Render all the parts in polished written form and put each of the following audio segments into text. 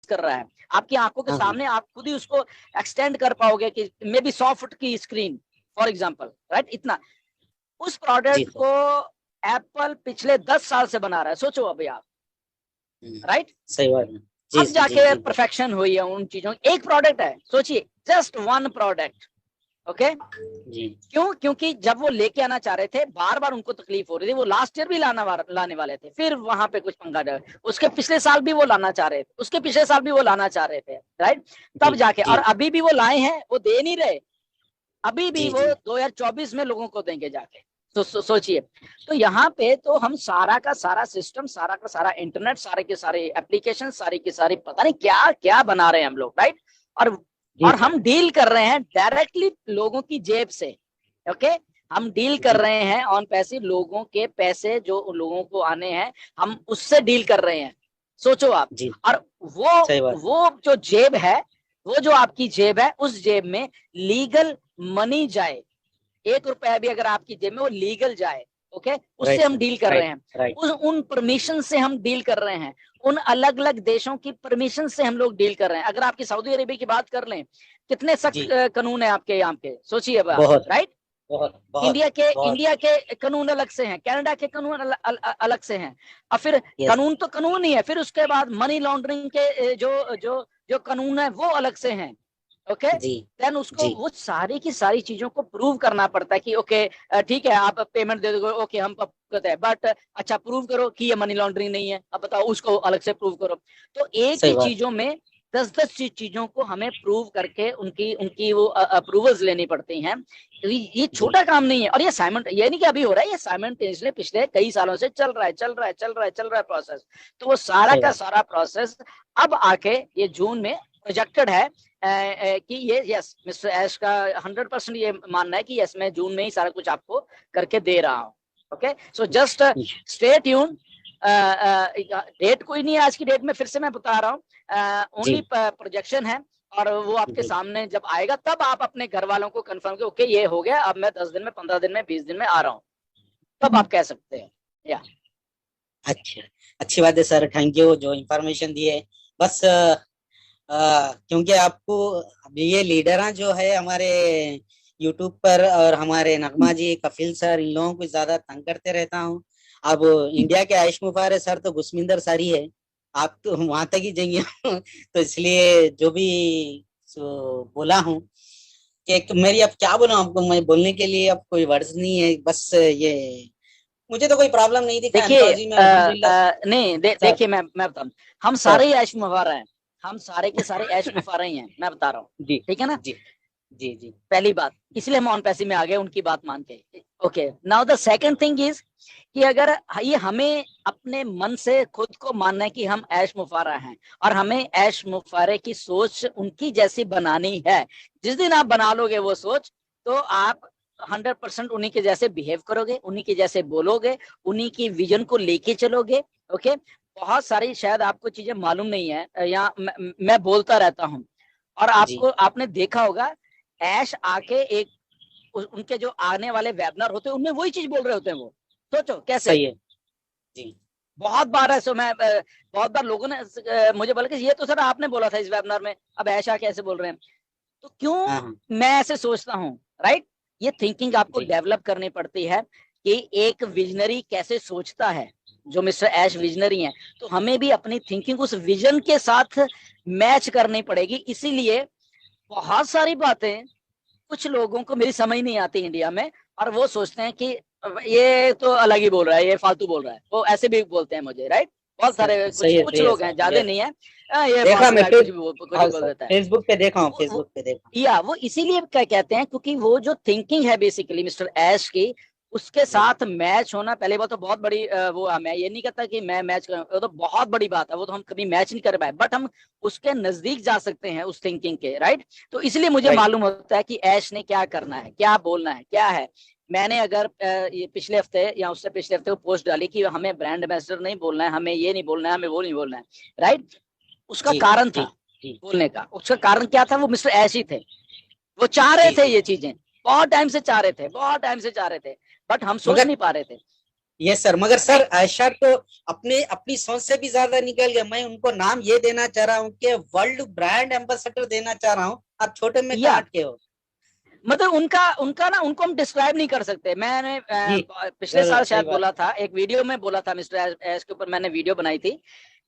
कर रहा है आपकी आंखों के सामने, आप खुद ही उसको एक्सटेंड कर पाओगे कि मे बी 100 फुट की स्क्रीन फॉर एग्जांपल, राइट? इतना उस प्रोडक्ट को एप्पल पिछले 10 साल से बना रहा है, सोचो अभी आप, राइट? सही बात है। अब जाके परफेक्शन हुई है उन चीजों। एक प्रोडक्ट है, सोचिए, जस्ट वन प्रोडक्ट, ओके जी। क्यों? क्योंकि जब वो लेके आना चाह रहे थे, बार बार उनको तकलीफ हो रही थी। वो लास्ट ईयर भी लाने वाले थे, फिर वहां पे कुछ पंगा डर, उसके पिछले साल भी वो लाना चाह रहे थे, उसके पिछले साल भी वो लाना चाह रहे थे, राइट? तब जाके, और अभी भी वो लाए हैं, वो दे नहीं रहे, अभी भी वो 2024 में लोगों को देंगे जाके। तो सोचिए, तो यहाँ पे तो हम सारा का सारा सिस्टम, सारा का सारा इंटरनेट, सारे के सारे एप्लीकेशन, सारी की सारी पता नहीं क्या क्या बना रहे हैं हम लोग, राइट? और हम डील कर रहे हैं डायरेक्टली लोगों की जेब से, ओके? हम डील कर रहे हैं ऑन पैसे, लोगों के पैसे जो लोगों को आने हैं, हम उससे डील कर रहे हैं, सोचो आप। और वो जो जेब है, वो जो आपकी जेब है, उस जेब में लीगल मनी जाए, 1 रुपया भी अगर आपकी जेब में वो लीगल जाए, ओके, उससे हम डील कर रहे हैं। उन परमिशन से हम डील कर रहे हैं, उन अलग अलग देशों की परमिशन से हम लोग डील कर रहे हैं। अगर आपकी सऊदी अरेबिया की बात कर लें, कितने सख्त कानून है आपके यहाँ पे, सोचिए, राइट? इंडिया के कानून अलग से हैं, कनाडा के कानून अलग से हैं, और फिर कानून तो कानून ही है, फिर उसके बाद मनी लॉन्ड्रिंग के जो कानून है वो अलग से हैं, ओके? देन उसको वो सारी की सारी चीजों को प्रूव करना पड़ता है कि ओके ठीक है, आप पेमेंट दे दोगे, ओके हम कहते हैं, बट अच्छा प्रूव करो कि ये मनी लॉन्ड्रिंग नहीं है, अब बताओ उसको अलग से प्रूव करो। तो एक ही चीजों में 10-10 चीजों को हमें प्रूव करके उनकी वो अप्रूवल्स लेनी पड़ती हैं। ये छोटा काम नहीं है, और ये नहीं कि अभी हो रहा है, ये साइमल्टेनियसली पिछले कई सालों से चल रहा है प्रोसेस। तो वो सारा का सारा प्रोसेस अब आके ये जून में प्रोजेक्टेड है कि ये यस, मिस्टर ऐश का 100% ये मानना है कि यस, मैं जून में ही सारा कुछ आपको करके दे रहा हूँ, okay? So just stay tune. Date कोई नहीं है आज की डेट में, फिर से मैं बता रहा हूँ, ओनली प्रोजेक्शन है, और वो आपके सामने जब आएगा तब आप अपने घर वालों को कंफर्म करो, ओके ये हो गया, अब मैं 10 दिन में, 15 दिन में, 20 दिन में आ रहा हूँ, तब आप कह सकते हैं। या अच्छा, अच्छी बात है सर, थैंक यू जो इंफॉर्मेशन दी है। बस क्योंकि आपको अभी ये लीडर जो है हमारे यूट्यूब पर, और हमारे नगमा जी, कपिल सर, इन लोगों को ज्यादा तंग करते रहता हूँ। अब इंडिया के आयुष मुफारे सर तो गुसमिंदर सर ही है, आप तो वहां तक ही जाइए तो इसलिए जो भी बोला हूँ कि मेरी अब क्या बोलूं आपको, मैं बोलने के लिए अब कोई वर्ड्स नहीं है। बस ये मुझे तो कोई प्रॉब्लम नहीं दिखा। नहीं देखिए, मैं बताऊं, हम सारे ही ऐश मुफारा हैं, हम सारे के सारे ऐश मुफारा ही हैं, मैं बता रहा हूँ, ठीक है ना? जी पहली बात, इसलिए हम ऑन पैसे में आ गए उनकी बात मान के, okay? Now the second thing is कि अगर ये हमें अपने मन से खुद को मानना है कि हम ऐश मुफारा हैं, और हमें ऐश मुफारे की सोच उनकी जैसी बनानी है, जिस दिन आप बना लोगे वो सोच, तो आप 100% उन्हीं के जैसे बिहेव करोगे, उन्हीं के जैसे बोलोगे, उन्हीं की विजन को लेके चलोगे, ओके? बहुत सारी शायद आपको चीजें मालूम नहीं है, या मैं बोलता रहता हूँ, और आपने देखा होगा ऐश आके उनके जो आने वाले वेबिनार होते हैं उनमें वही चीज बोल रहे होते हैं। वो सोचो कैसे। सही है जी। बहुत बार है, सो मैं बहुत बार लोगों ने मुझे बोला कि ये तो सर आपने बोला था इस वेबिनार में, अब ऐशा कैसे बोल रहे हैं? तो क्यों मैं ऐसे सोचता हूँ, राइट? ये थिंकिंग आपको डेवलप करनी पड़ती है कि एक विजनरी कैसे सोचता है, जो मिस्टर ऐश विजनरी हैं, तो हमें भी अपनी थिंकिंग उस विजन के साथ मैच करनी पड़ेगी। इसीलिए बहुत सारी बातें कुछ लोगों को मेरी समझ नहीं आती इंडिया में, और वो सोचते हैं कि ये तो अलग ही बोल रहा है, ये फालतू बोल रहा है, वो ऐसे भी बोलते हैं मुझे, राइट? बहुत सारे कुछ लोग हैं, ज्यादा नहीं है, ये देखा मैं कुछ बोल देता है। फेसबुक पे देखा हूँ, या वो इसीलिए क्या कहते हैं, क्योंकि वो जो थिंकिंग है बेसिकली मिस्टर ऐश की, उसके साथ मैच होना, पहले बात तो बहुत बड़ी वो, मैं ये नहीं कहता कि मैं मैच कर, वो तो बहुत बड़ी बात है, वो तो हम कभी मैच नहीं कर पाए, बट हम उसके नजदीक जा सकते हैं उस थिंकिंग के, राइट? तो इसलिए मुझे मालूम होता है कि ऐश ने क्या करना है, क्या बोलना है, क्या है। मैंने अगर ये पिछले हफ्ते या उससे पिछले हफ्ते पोस्ट डाली कि हमें ब्रांड एम्बेसडर नहीं बोलना है, हमें ये नहीं बोलना है, हमें वो नहीं बोलना है, राइट? उसका कारण था बोलने का, उसका कारण क्या था? वो मिस्टर ऐश ही थे, वो चाह रहे थे ये चीजें, बहुत टाइम से चाह रहे थे, बट हम सोच नहीं पा रहे थे। यस सर, मगर सर ऐशा तो अपनी सोच से भी ज्यादा निकल गया। मैं उनको नाम ये देना चाह रहा हूँ कि वर्ल्ड ब्रांड एम्बेसडर देना चाह रहा हूँ, आप छोटे में कहाँ अटके हो। मतलब उनका उनका ना, उनको हम डिस्क्राइब नहीं कर सकते। मैंने पिछले साल शायद बोला था, एक वीडियो में बोला था मिस्टर एस के ऊपर, मैंने वीडियो बनाई थी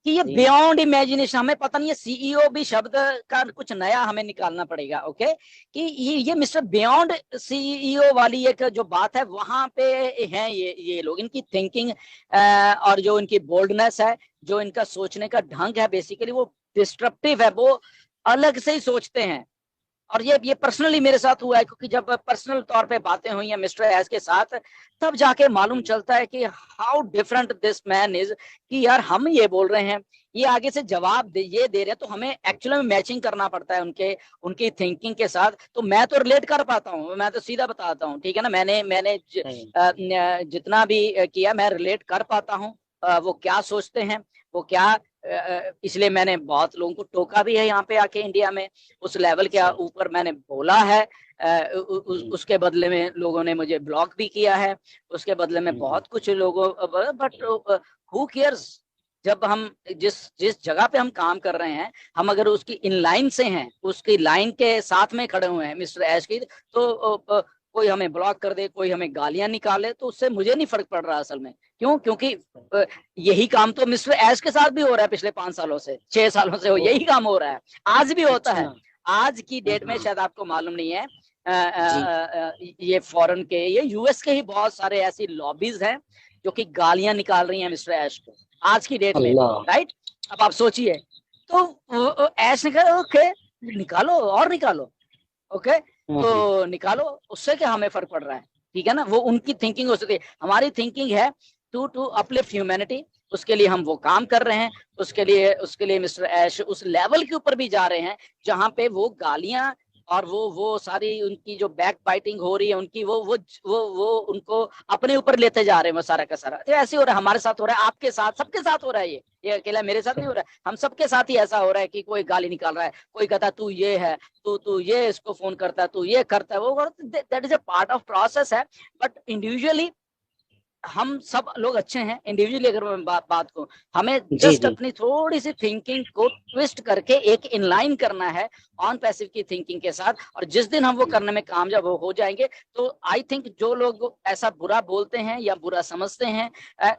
कि ये बियॉन्ड इमेजिनेशन, हमें पता नहीं है, सीईओ भी शब्द का कुछ नया हमें निकालना पड़ेगा। ओके, कि ये मिस्टर बियॉन्ड सीईओ वाली एक जो बात है, वहां पे हैं ये लोग, इनकी थिंकिंग और जो इनकी बोल्डनेस है, जो इनका सोचने का ढंग है, बेसिकली वो डिस्ट्रप्टिव है, वो अलग से ही सोचते हैं। और ये पर्सनली मेरे साथ हुआ है, क्योंकि जब पर्सनल तौर पे बातें हुई हैं मिस्टर एस के साथ, तब जाके मालूम चलता है कि how different this man is. कि यार हम ये बोल रहे हैं, ये आगे से जवाब ये दे रहे हैं, तो हमें एक्चुअली में मैचिंग करना पड़ता है उनकी थिंकिंग के साथ। तो मैं तो रिलेट कर पाता हूँ, मैं तो सीधा बताता हूँ, ठीक है ना। मैंने जितना भी किया, मैं रिलेट कर पाता हूँ वो क्या सोचते हैं, वो क्या। इसलिए मैंने बहुत लोगों को टोका भी है यहाँ पे आके इंडिया में, उस लेवल के ऊपर मैंने बोला है। उसके बदले में लोगों ने मुझे ब्लॉक भी किया है, उसके बदले में बहुत कुछ लोगों, बट हु केयर्स। जब हम जिस जगह पे हम काम कर रहे हैं, हम अगर उसकी इन लाइन से हैं, उसकी लाइन के साथ में खड़े हुए हैं मिस्टर ऐश की, तो कोई हमें ब्लॉक कर दे, कोई हमें गालियां निकाले, तो उससे मुझे नहीं फर्क पड़ रहा असल में। क्यों? क्योंकि यही काम तो मिस्टर ऐश के साथ भी हो रहा है पिछले 5 सालों से, 6 सालों से यही काम हो रहा है, आज भी होता है। आज की डेट में शायद आपको मालूम नहीं है, ये फॉरेन के, ये यूएस के ही बहुत सारे ऐसी लॉबीज हैं जो कि गालियां निकाल रही हैं मिस्टर ऐश को आज की डेट में, राइट। अब आप सोचिए, तो ऐश ने कहा ओके निकालो और निकालो, ओके तो निकालो, उससे क्या हमें फर्क पड़ रहा है, ठीक है ना। वो उनकी थिंकिंग हो सकती है, हमारी थिंकिंग है टू अपलिफ्ट ह्यूमैनिटी, उसके लिए हम वो काम कर रहे हैं। उसके लिए मिस्टर ऐश उस लेवल के ऊपर भी जा रहे हैं जहां पे वो गालियां और वो सारी उनकी जो बैक बाइटिंग हो रही है उनकी, वो उनको अपने ऊपर लेते जा रहे हैं, वो सारा का सारा। तो ऐसे हो रहा है, हमारे साथ हो रहा है, आपके साथ, सबके साथ हो रहा है। ये अकेला मेरे साथ नहीं हो रहा है, हम सबके साथ ही ऐसा हो रहा है कि कोई गाली निकाल रहा है, कोई कहता है तू ये है, तू ये इसको फोन करता है, तू ये करता है, वो, that is a part of process है। बट इंडिविजुअली हम सब लोग अच्छे हैं। इंडिविजुअली अगर मैं बात को, हमें जस्ट अपनी थोड़ी सी थिंकिंग को ट्विस्ट करके एक इनलाइन करना है ऑन पैसिव की थिंकिंग के साथ, और जिस दिन हम वो करने में कामयाब हो जाएंगे, तो आई थिंक जो लोग ऐसा बुरा बोलते हैं या बुरा समझते हैं,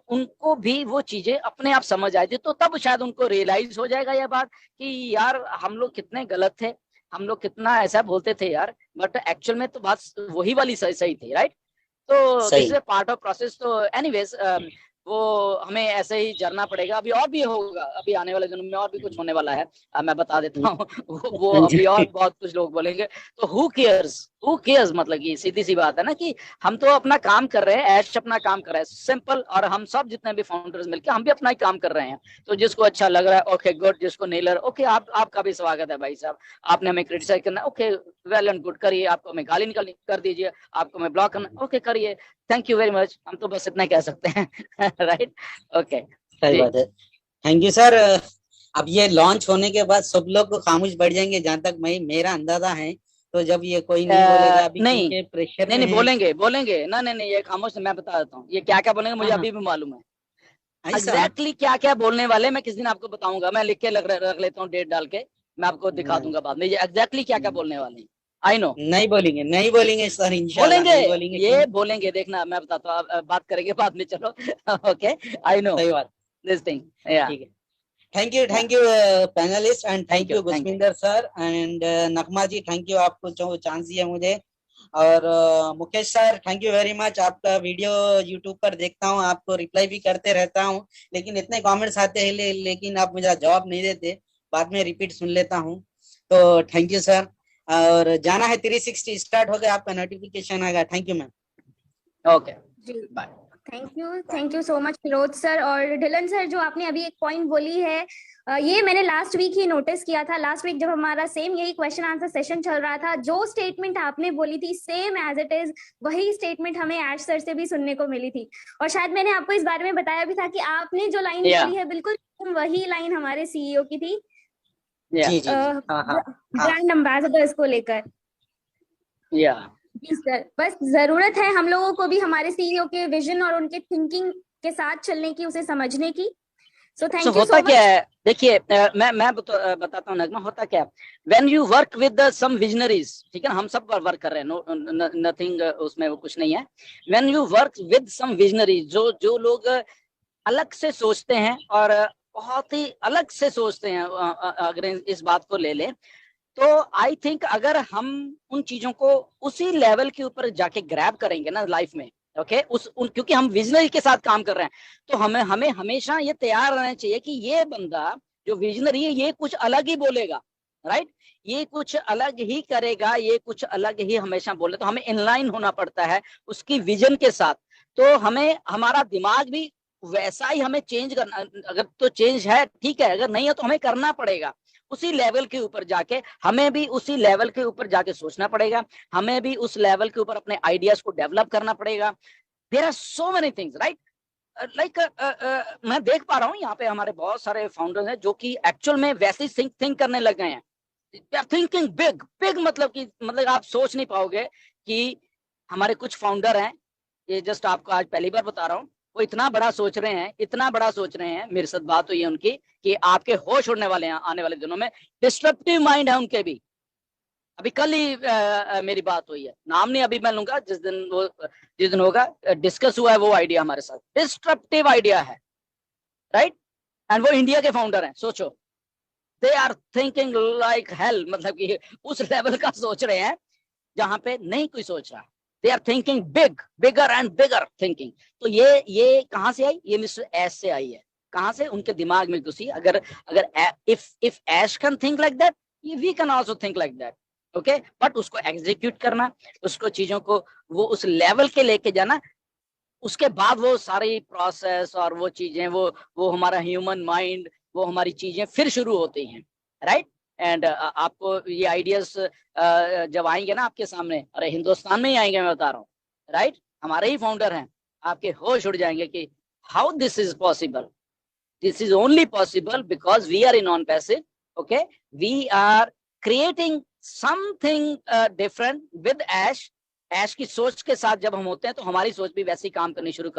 उनको भी वो चीजें अपने आप समझ आएगी, तो तब शायद उनको रियलाइज हो जाएगा यह बात कि यार हम लोग कितने गलत थे, हम लोग कितना ऐसा बोलते थे यार, बट एक्चुअल में तो बात वही वाली सही थी, राइट। तो this is part of process. तो एनीवेज वो हमें ऐसे ही जरना पड़ेगा, अभी और भी होगा, अभी आने वाले दिनों में और भी कुछ होने वाला है, मैं बता देता हूँ। वो अभी और बहुत कुछ लोग बोलेंगे, तो हु केयर्स, मतलब कि सीधी सी बात है ना कि हम तो अपना काम कर रहे हैं, ऐश अपना काम कर रहा है, सिंपल। और हम सब जितने भी फाउंडर्स मिलकर हम भी अपना ही काम कर रहे हैं, तो जिसको अच्छा लग रहा है ओके गुड, जिसको नहीं लग रहा ओके, आपका भी स्वागत है भाई साहब, आपने हमें क्रिटिसाइज करना ओके वेल एंड गुड, करिए, आपको हमें गाली निकालनी कर दीजिए, आपको हमें ब्लॉक करना ओके करिए, थैंक यू वेरी मच, हम तो बस इतना कह सकते हैं। राइट, ओके, सही बात है। Thank you sir. अब ये लॉन्च होने के बाद सब लोग खामोश बैठ जाएंगे, जहां तक मेरा अंदाजा है। तो जब ये कोई नहीं बोलेगा अभी, नहीं प्रेशर नहीं बोलेंगे ना, नहीं ये खामोश, मैं बता देता हूँ ये क्या क्या बोलेंगे, मुझे अभी भी मालूम है एग्जैक्टली क्या क्या बोलने वाले। मैं किस दिन आपको बताऊंगा, मैं लिख के रख लेता हूँ डेट डाल के, मैं आपको दिखा दूंगा बाद में ये एग्जैक्टली क्या क्या बोलने वाले हैं। आई नो नहीं बोलेंगे सर, इंशाल्लाह नहीं बोलेंगे, ये बोलेंगे, देखना मैं बताता हूँ, बात करेंगे बाद में, चलो। ओके, आई नो सही बात, दिस थिंग, या ठीक है। Thank you panelist, and thank you Gurvinder sir and Nagma ji, thank you आपको जो चांस दिया मुझे। और Mukesh sir thank you very much. आपका वीडियो यूट्यूब पर देखता हूँ, आपको रिप्लाई भी करते रहता हूँ, लेकिन इतने कमेंट्स आते हैं लेकिन आप मुझे जवाब नहीं देते, बाद में रिपीट सुन लेता हूँ। तो थैंक यू सर। और जाना है, 360 स्टार्ट हो गया, आपका नोटिफिकेशन आएगा। Thank you ma'am. Okay, bye. Thank you so much Feroz sir. और ढिलन सर, जो आपने अभी एक पॉइंट बोली है, ये मैंने लास्ट वीक ही नोटिस किया था। लास्ट वीक जब हमारा सेम यही क्वेश्चन आंसर सेशन चल रहा था, जो स्टेटमेंट आपने बोली थी सेम एज इट इज वही स्टेटमेंट हमें ऐश सर से भी सुनने को मिली थी। और शायद मैंने आपको इस बारे में बताया भी था कि आपने जो लाइन बोली है बिल्कुल वही लाइन हमारे सीईओ की थी, जी ब्रांड एम्बेसडर्स को लेकर। जी सर, बस जरूरत है हम लोगों को भी हमारे सीईओ के विजन और उनके थिंकिंग के साथ चलने की, उसे समझने की। सो थैंक यू होता सो क्या मच। है, देखिए मैं बताता हूँ नगमा, होता क्या है, when you work with some visionaries, ठीक है ना, हम सब वर्क कर रहे हैं, नथिंग उसमें वो कुछ नहीं है। When you work with some visionaries, जो जो लोग अलग से सोचते हैं और बहुत ही अलग से सोचते हैं, अगर इस बात को ले लें तो आई थिंक अगर हम उन चीजों को उसी लेवल के ऊपर जाके ग्रैब करेंगे ना लाइफ में, ओके, क्योंकि हम विजनरी के साथ काम कर रहे हैं, तो हमें हमें हमेशा ये तैयार रहना चाहिए कि ये बंदा जो विजनरी है ये कुछ अलग ही बोलेगा, राइट, ये कुछ अलग ही करेगा, ये कुछ अलग ही हमेशा बोले, तो हमें इनलाइन होना पड़ता है उसकी विजन के साथ। तो हमें हमारा दिमाग भी वैसा ही हमें चेंज करना, अगर तो चेंज है ठीक है, अगर नहीं है तो हमें करना पड़ेगा उसी लेवल के ऊपर जाके, हमें भी उसी लेवल के ऊपर जाके सोचना पड़ेगा, हमें भी उस लेवल के ऊपर अपने आइडियाज को डेवलप करना पड़ेगा। There are so many things, right, like मैं देख पा रहा हूँ यहाँ पे हमारे बहुत सारे फाउंडर्स हैं जो कि एक्चुअल में वैसे ही थिंक करने लग गए हैं। They are thinking big big, मतलब आप सोच नहीं पाओगे कि हमारे कुछ फाउंडर हैं, ये जस्ट आपको आज पहली बार बता रहा हूँ, वो इतना बड़ा सोच रहे हैं, इतना बड़ा सोच रहे हैं, मेरे साथ बात हुई है उनकी कि आपके होश उड़ने वाले हैं आने वाले दिनों में, डिस्ट्रप्टिव माइंड है उनके भी। अभी कल ही मेरी बात हुई है, नाम नहीं अभी मैं लूंगा, जिस दिन होगा डिस्कस हुआ है वो आइडिया हमारे साथ, डिस्ट्रप्टिव आइडिया है, राइट, एंड वो इंडिया के फाउंडर हैं, सोचो, they are thinking like hell, मतलब कि उस लेवल का सोच रहे हैं जहां पे नहीं कोई सोच रहा। They are thinking big, bigger and bigger thinking. तो ये कहां से आई, ये मिस्टर एस से आई है, कहां से, उनके दिमाग में घुसी। अगर अगर if Ash can think like that, we can also think like that, okay, but उसको एग्जीक्यूट करना, उसको चीजों को वो उस लेवल के लेके जाना, उसके बाद वो सारी प्रोसेस और वो चीजें, वो हमारा ह्यूमन माइंड, वो हमारी चीजें फिर शुरू होती हैं, राइट। एंड आपको ये आइडियाज जब आएंगे ना आपके सामने, अरे हिंदुस्तान में ही आएंगे, मैं बता रहा हूँ, राइट, हमारे ही फाउंडर हैं, आपके होश उड़ जाएंगे कि how this is possible. This is only possible because we are in non-passive. Okay, we are creating something different with Ash. Ash की सोच के साथ जब हम होते हैं तो हमारी सोच भी वैसी काम करनी शुरू कर